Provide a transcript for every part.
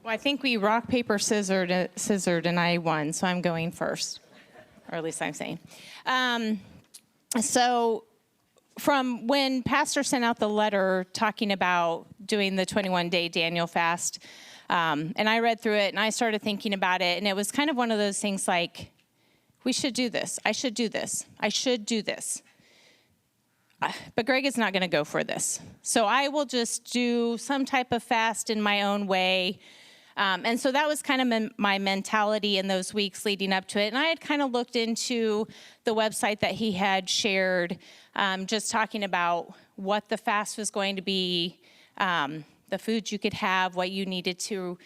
Well, I think we rock, paper, scissored, and I won, so I'm going first. Or at least I'm saying. So from when Pastor sent out the letter talking about doing the 21-day Daniel fast, and I read through it, and I started thinking about it, and it was kind of one of those things like, we should do this. I should do this. I should do this. But Greg is not going to go for this. So I will just do some type of fast in my own way. And so that was kind of my mentality in those weeks leading up to it. And I had kind of looked into the website that he had shared, just talking about what the fast was going to be, the foods you could have, what you needed to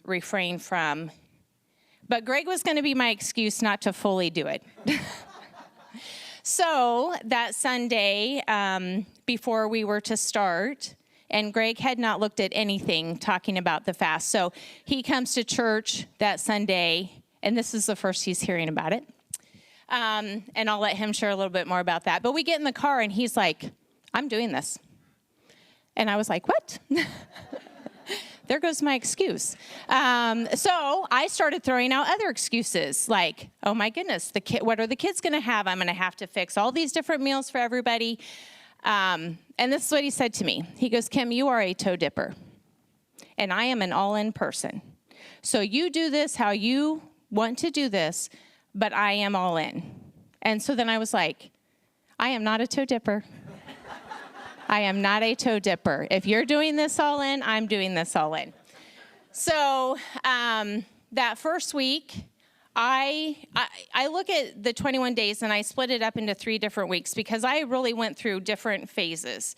refrain from. But Greg was going to be my excuse not to fully do it. So that Sunday, before we were to start, and Greg had not looked at anything talking about the fast. So he comes to church that Sunday, and this is the first he's hearing about it. And I'll let him share a little bit more about that. But we get in the car, and he's like, I'm doing this. And I was like, what? There goes my excuse. So I started throwing out other excuses like, oh my goodness, what are the kids going to have? I'm going to have to fix all these different meals for everybody. And this is what he said to me. He goes, Kim, you are a toe dipper, and I am an all-in person. So you do this how you want to do this, but I am all in. And so then I was like, I am not a toe dipper. I am not a toe dipper. If you're doing this all in, I'm doing this all in. So that first week, I look at the 21 days and I split it up into 3 different weeks because I really went through different phases.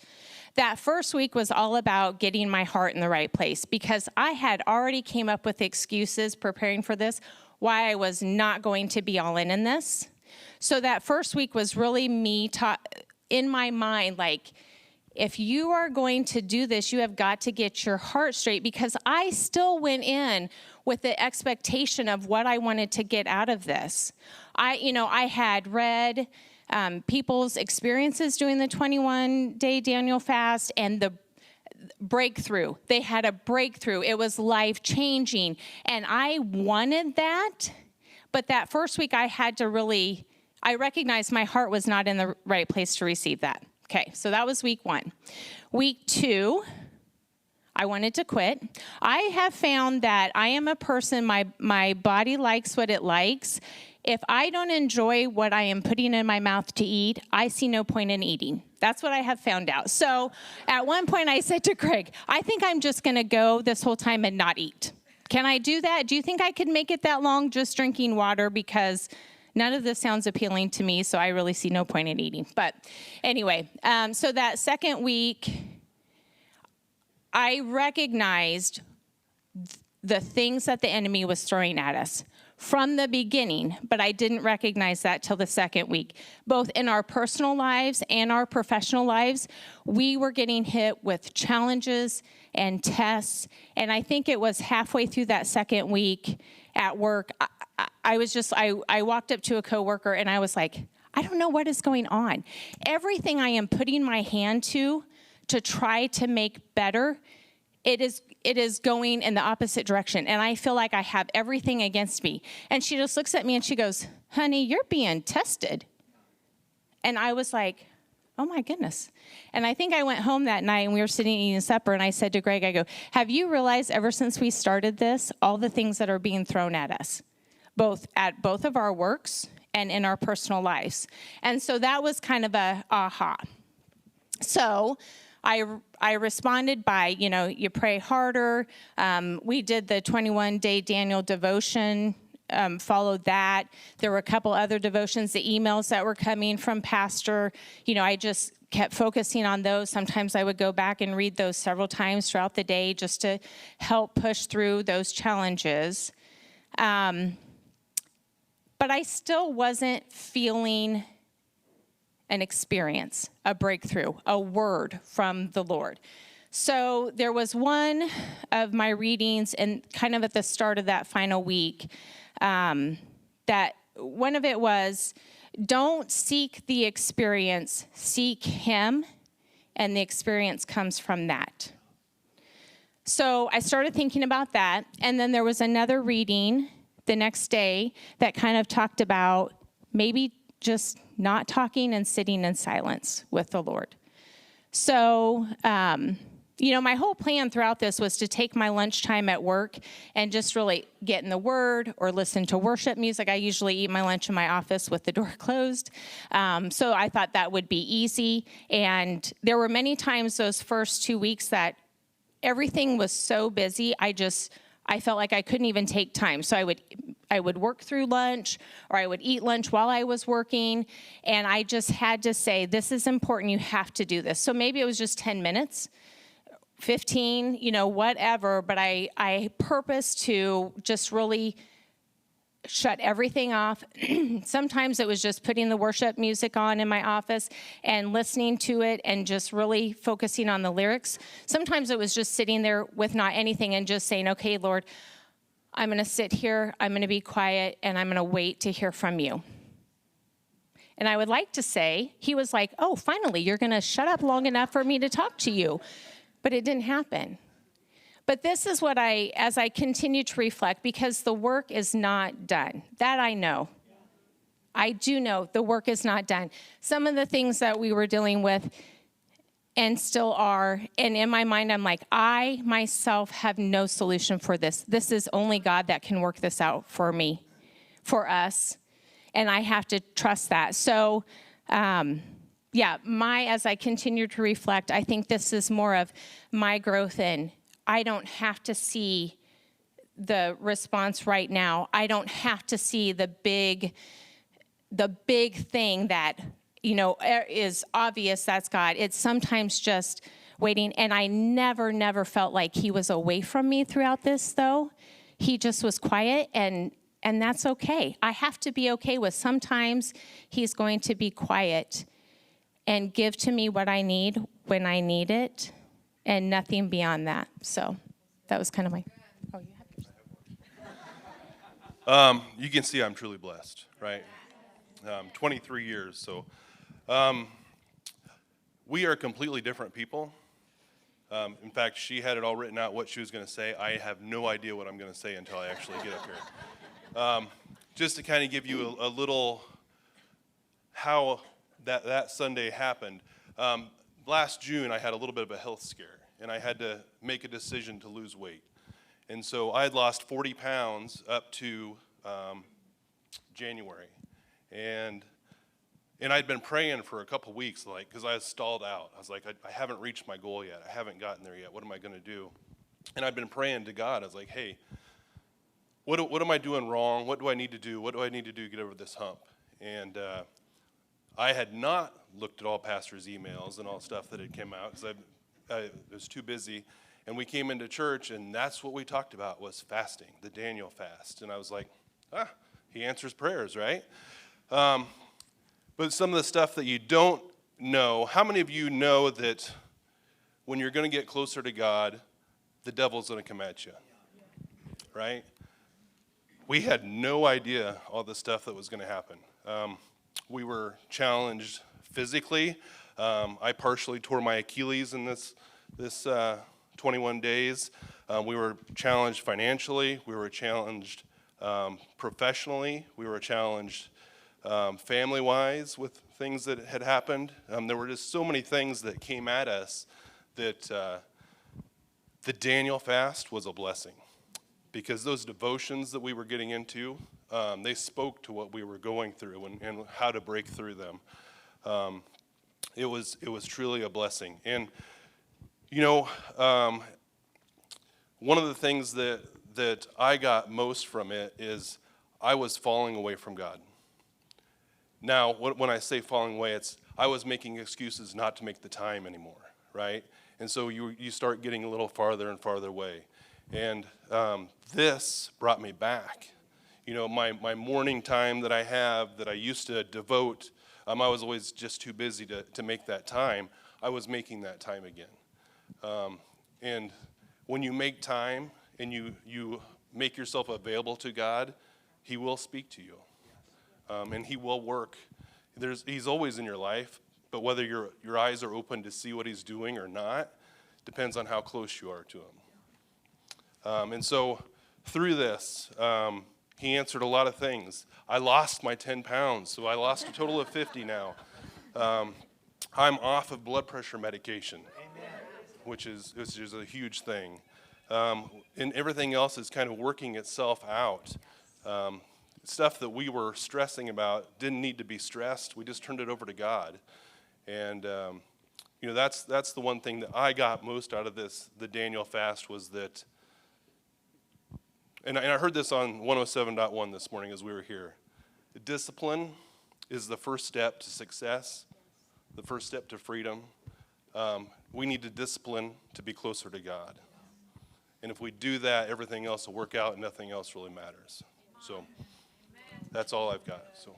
That first week was all about getting my heart in the right place because I had already came up with excuses preparing for this, why I was not going to be all in this. So that first week was really me in my mind, like, if you are going to do this, you have got to get your heart straight because I still went in with the expectation of what I wanted to get out of this. I had read people's experiences doing the 21-day Daniel fast and the breakthrough. They had a breakthrough. It was life-changing, and I wanted that, but that first week I recognized my heart was not in the right place to receive that. Okay, so that was week 1. Week 2, I wanted to quit. I have found that I am a person, my body likes what it likes. If I don't enjoy what I am putting in my mouth to eat, I see no point in eating. That's what I have found out. So at one point I said to Greg, I think I'm just going to go this whole time and not eat. Can I do that? Do you think I could make it that long just drinking water? Because none of this sounds appealing to me, so I really see no point in eating. But anyway, so that second week, I recognized the things that the enemy was throwing at us from the beginning, but I didn't recognize that till the second week. Both in our personal lives and our professional lives, we were getting hit with challenges and tests, and I think it was halfway through that second week at work, I walked up to a coworker and I was like, I don't know what is going on. Everything I am putting my hand to try to make better, it is going in the opposite direction. And I feel like I have everything against me. And she just looks at me and she goes, honey, you're being tested. And I was like, oh my goodness. And I think I went home that night and we were sitting eating supper and I said to Greg, I go, have you realized ever since we started this, all the things that are being thrown at us, both of our works and in our personal lives? And so that was kind of a aha. So I responded by, you pray harder. We did the 21-day Daniel devotion, followed that. There were a couple other devotions, the emails that were coming from Pastor. I just kept focusing on those. Sometimes I would go back and read those several times throughout the day just to help push through those challenges. But I still wasn't feeling an experience, a breakthrough, a word from the Lord. So there was one of my readings, and kind of at the start of that final week, that one of it was, don't seek the experience, seek Him, and the experience comes from that. So I started thinking about that. And then there was another reading the next day that kind of talked about maybe just not talking and sitting in silence with the Lord. So, my whole plan throughout this was to take my lunchtime at work and just really get in the Word or listen to worship music. I usually eat my lunch in my office with the door closed. So I thought that would be easy. And there were many times those first 2 weeks that everything was so busy, I felt like I couldn't even take time. So I would work through lunch, or I would eat lunch while I was working, and I just had to say, this is important, you have to do this. So maybe it was just 10 minutes, 15, whatever, but I purposed to just really shut everything off. Sometimes it was just putting the worship music on in my office and listening to it and just really focusing on the lyrics. Sometimes it was just sitting there with not anything and just saying, okay, Lord, I'm going to sit here, I'm going to be quiet, and I'm going to wait to hear from you. And I would like to say, he was like, oh, finally, you're going to shut up long enough for me to talk to you. But it didn't happen. But this is what as I continue to reflect, because the work is not done. That I know. I do know the work is not done. Some of the things that we were dealing with and still are, and in my mind, I'm like, I myself have no solution for this. This is only God that can work this out for me, for us, and I have to trust that. So, as I continue to reflect, I think this is more of my growth in, I don't have to see the response right now. I don't have to see the big thing that, is obvious, that's God. It's sometimes just waiting. And I never felt like he was away from me throughout this, though. He just was quiet, and that's okay. I have to be okay with sometimes he's going to be quiet and give to me what I need when I need it, and nothing beyond that. So that was kind of my... Oh, you have yours. You can see I'm truly blessed, right? 23 years, so we are completely different people. In fact, she had it all written out what she was going to say. I have no idea what I'm going to say until I actually get up here. Just to kind of give you a little how that Sunday happened. Last June, I had a little bit of a health scare, and I had to make a decision to lose weight. And so I had lost 40 pounds up to January. And I'd been praying for a couple weeks, because I was stalled out. I was like, I haven't reached my goal yet. I haven't gotten there yet. What am I going to do? And I'd been praying to God. I was like, hey, what am I doing wrong? What do I need to do? What do I need to do to get over this hump? And I had not looked at all pastors' emails and all stuff that had come out, because I was too busy. And we came into church, and that's what we talked about was fasting, the Daniel fast. And I was like, he answers prayers, right? But some of the stuff that you don't know, how many of you know that when you're going to get closer to God, the devil's going to come at you, right? We had no idea all the stuff that was going to happen. We were challenged physically. I partially tore my Achilles in this 21 days. We were challenged financially. We were challenged professionally. We were challenged family-wise with things that had happened. There were just so many things that came at us that the Daniel fast was a blessing, because those devotions that we were getting into, they spoke to what we were going through and how to break through them. It was truly a blessing. And one of the things that I got most from it is I was falling away from God. Now, when I say falling away, I was making excuses not to make the time anymore, right? And so you start getting a little farther and farther away. And this brought me back. My morning time that I have that I used to devote, I was always just too busy to make that time. I was making that time again. And when you make time and you make yourself available to God, he will speak to you. And he will work. He's always in your life, but whether your eyes are open to see what he's doing or not depends on how close you are to him. And so through this, he answered a lot of things. I lost my 10 pounds, so I lost a total of 50 now. I'm off of blood pressure medication, which is a huge thing. And everything else is kind of working itself out. Stuff that we were stressing about didn't need to be stressed. We just turned it over to God. And that's the one thing that I got most out of the Daniel fast was that, and I heard this on 107.1 this morning as we were here. Discipline is the first step to success, the first step to freedom. We need to discipline to be closer to God. And if we do that, everything else will work out and nothing else really matters. So that's all I've got. So.